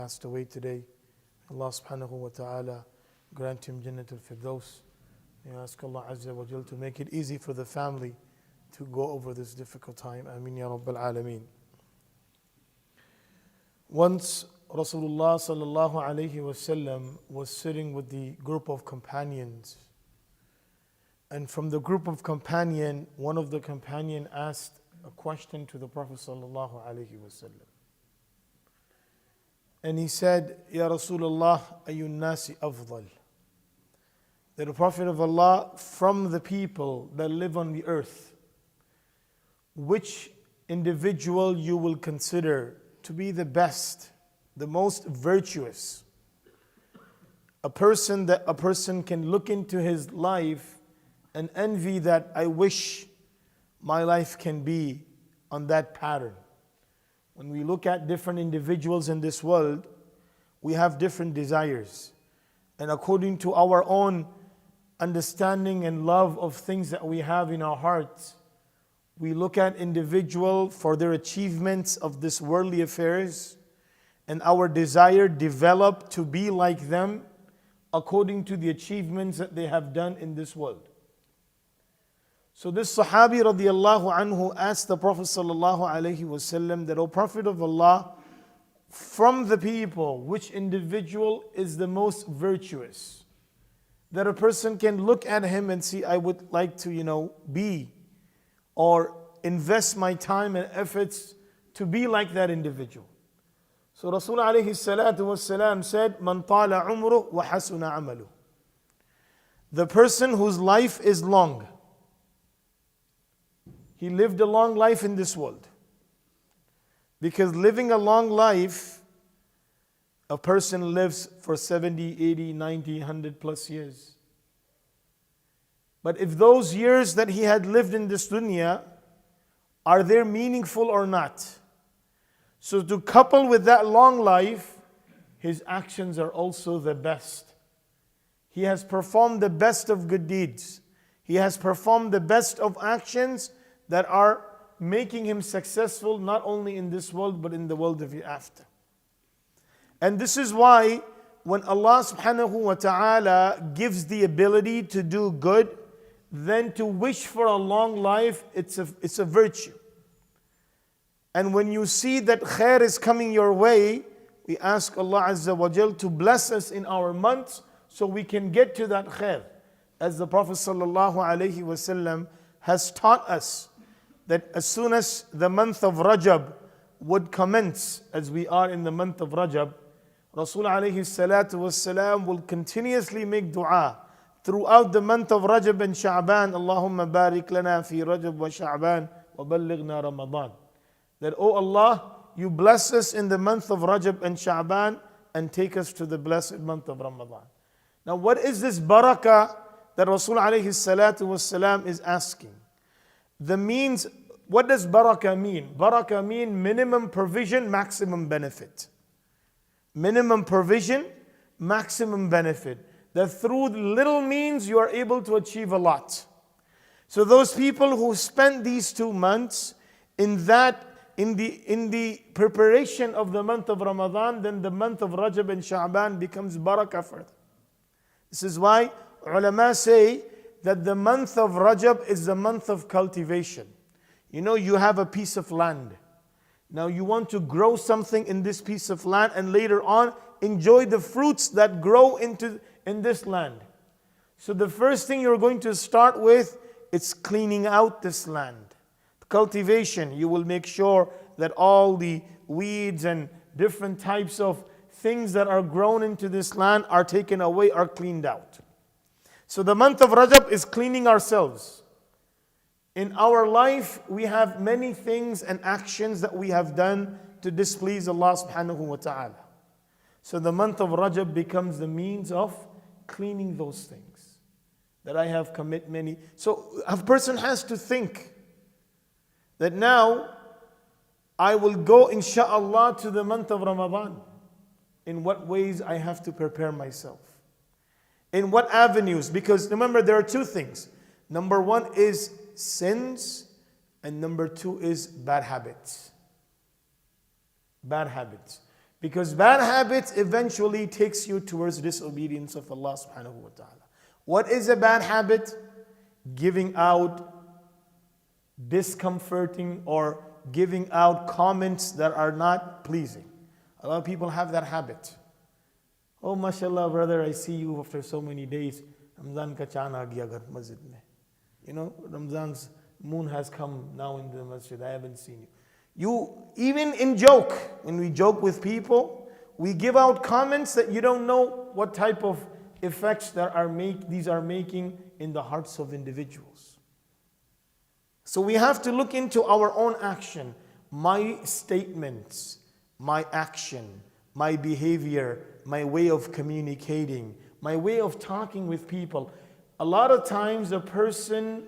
passed away today. Allah subhanahu wa ta'ala grant him Jannatul Firdaus. May I ask Allah Azza wa Jal to make it easy for the family to go over this difficult time. Ameen ya Rabbil Alameen. Once Rasulullah sallallahu alayhi wasallam was sitting with the group of companions, and from the group of companion, one of the companion asked a question to the Prophet sallallahu alayhi wasallam. And he said, Ya Rasulullah, ayyun nasi afdal. That the Prophet of Allah, from the people that live on the earth, which individual you will consider to be the best, the most virtuous? A person that a person can look into his life and envy that I wish my life can be on that pattern. When we look at different individuals in this world, we have different desires. And according to our own understanding and love of things that we have in our hearts, we look at individual for their achievements of this worldly affairs, and our desire develop to be like them according to the achievements that they have done in this world. So this Sahabi radiallahu anhu asked the Prophet sallallahu alaihi wasallam that, O Prophet of Allah, from the people, which individual is the most virtuous? That a person can look at him and see, I would like to, be or invest my time and efforts to be like that individual. So Rasul alayhi salatu wasalam said, Man tala umruh wa hasuna amaluh. The person whose life is long, he lived a long life in this world. Because living a long life, a person lives for 70, 80, 90, 100 plus years. But if those years that he had lived in this dunya, are they meaningful or not? So to couple with that long life, his actions are also the best. He has performed the best of good deeds. He has performed the best of actions that are making him successful not only in this world but in the world of hereafter. And this is why when Allah subhanahu wa ta'ala gives the ability to do good, then to wish for a long life, it's a virtue. And when you see that khair is coming your way, we ask Allah Azza wa Jal to bless us in our months so we can get to that khair. As the Prophet sallallahu alaihi wasallam has taught us, that as soon as the month of Rajab would commence, as we are in the month of Rajab, Rasul alayhi salatu wassalam will continuously make dua throughout the month of Rajab and Sha'ban. Allahumma barik lana fi Rajab wa Sha'ban wa ballighna Ramadan. That, oh Allah, you bless us in the month of Rajab and Sha'ban and take us to the blessed month of Ramadan. Now what is this barakah that Rasul alayhi salatu wassalam is asking? The means, what does barakah mean? Barakah mean minimum provision, maximum benefit. Minimum provision, maximum benefit. That through little means you are able to achieve a lot. So those people who spent these 2 months in the preparation of the month of Ramadan, then the month of Rajab and Sha'ban becomes barakah for them. This is why ulama say that the month of Rajab is the month of cultivation. You have a piece of land. Now you want to grow something in this piece of land and later on enjoy the fruits that grow in this land. So the first thing you're going to start with is cleaning out this land. Cultivation, you will make sure that all the weeds and different types of things that are grown into this land are taken away, are cleaned out. So the month of Rajab is cleaning ourselves. In our life, we have many things and actions that we have done to displease Allah subhanahu wa ta'ala. So the month of Rajab becomes the means of cleaning those things. That I have commit many. So a person has to think that now I will go insha'Allah to the month of Ramadan. In what ways I have to prepare myself? In what avenues? Because remember, there are 2 things. Number 1 is sins, and number 2 is bad habits. Bad habits. Because bad habits eventually takes you towards disobedience of Allah subhanahu wa ta'ala. What is a bad habit? Giving out discomforting or giving out comments that are not pleasing. A lot of people have that habit. Oh, mashallah, brother, I see you after so many days. Ramzan ka chan aa gaya ghar masjid mein. You know, Ramzan's moon has come now in the masjid. I haven't seen you. Even in joke, when we joke with people, we give out comments that you don't know what type of effects these are making in the hearts of individuals. So we have to look into our own action, my statements, my action, my behavior, my way of communicating, my way of talking with people. A lot of times a person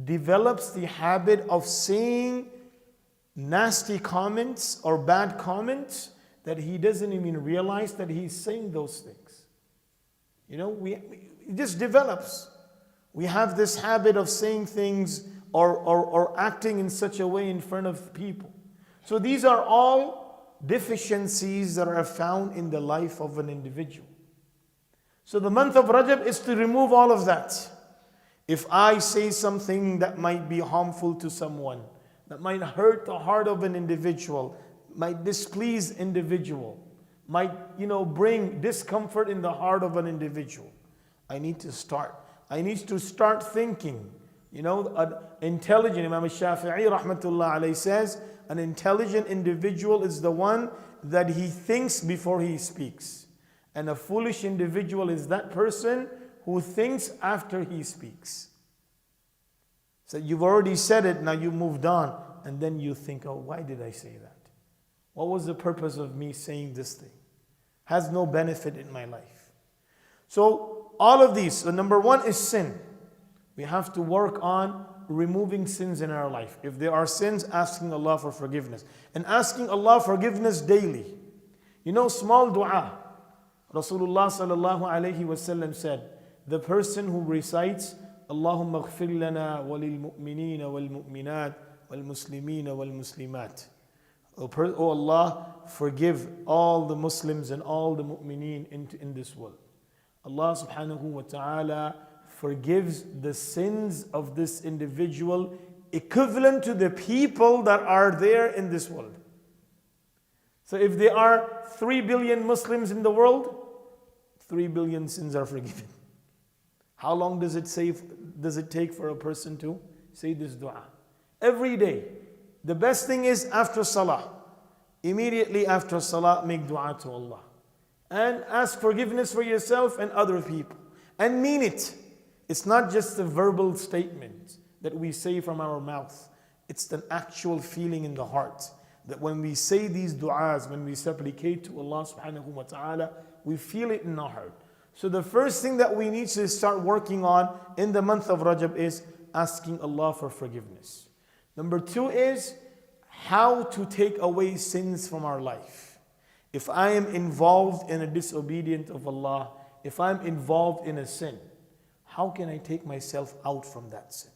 develops the habit of saying nasty comments or bad comments that he doesn't even realize that he's saying those things. You know, it just develops. We have this habit of saying things or acting in such a way in front of people. So these are all deficiencies that are found in the life of an individual. So the month of Rajab is to remove all of that. If I say something that might be harmful to someone, that might hurt the heart of an individual, might displease individual, might bring discomfort in the heart of an individual, I need to start thinking. An intelligent, Imam Shafi'i rahmatullah alayhi says, an intelligent individual is the one that he thinks before he speaks. And a foolish individual is that person who thinks after he speaks. So you've already said it, now you moved on, and then you think, oh, why did I say that? What was the purpose of me saying this thing? Has no benefit in my life. So all of these, so number one is sin. We have to work on removing sins in our life. If there are sins, asking Allah for forgiveness. And asking Allah forgiveness daily. Small dua. Rasulullah sallallahu alayhi wasallam said, the person who recites, Allahumma ghfir lana walil mu'minina wal mu'minat wal muslimina wal muslimat. Oh Allah, forgive all the Muslims and all the mu'mineen in this world. Allah subhanahu wa ta'ala forgives the sins of this individual equivalent to the people that are there in this world. So if there are 3 billion Muslims in the world, 3 billion sins are forgiven. How long does it take for a person to say this dua? Every day. The best thing is after salah. Immediately after salah, make dua to Allah. And ask forgiveness for yourself and other people. And mean it. It's not just a verbal statement that we say from our mouth. It's an actual feeling in the heart. That when we say these du'as, when we supplicate to Allah subhanahu wa ta'ala, we feel it in our heart. So the first thing that we need to start working on in the month of Rajab is asking Allah for forgiveness. Number two is how to take away sins from our life. If I am involved in a disobedience of Allah, if I'm involved in a sin, how can I take myself out from that sin?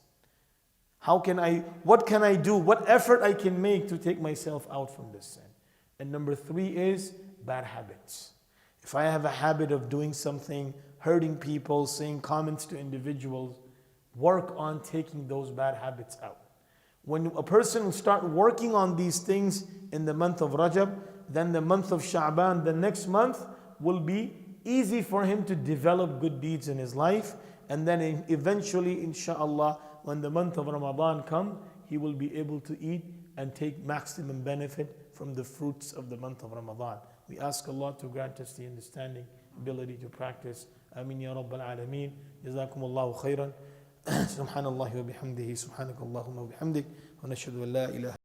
What can I do? What effort I can make to take myself out from this sin? And number three is bad habits. If I have a habit of doing something, hurting people, saying comments to individuals, work on taking those bad habits out. When a person will start working on these things in the month of Rajab, then the month of Sha'ban, the next month, will be easy for him to develop good deeds in his life. And then eventually, inshallah, when the month of Ramadan comes, he will be able to eat and take maximum benefit from the fruits of the month of Ramadan. We ask Allah to grant us the understanding, ability to practice. Ameen ya Rabbal Alameen. Jazakumullahu khairan. Subhanallah wa bihamdihi. Subhanakallahumma wa bihamdik. Wa nashhadu an la ilaha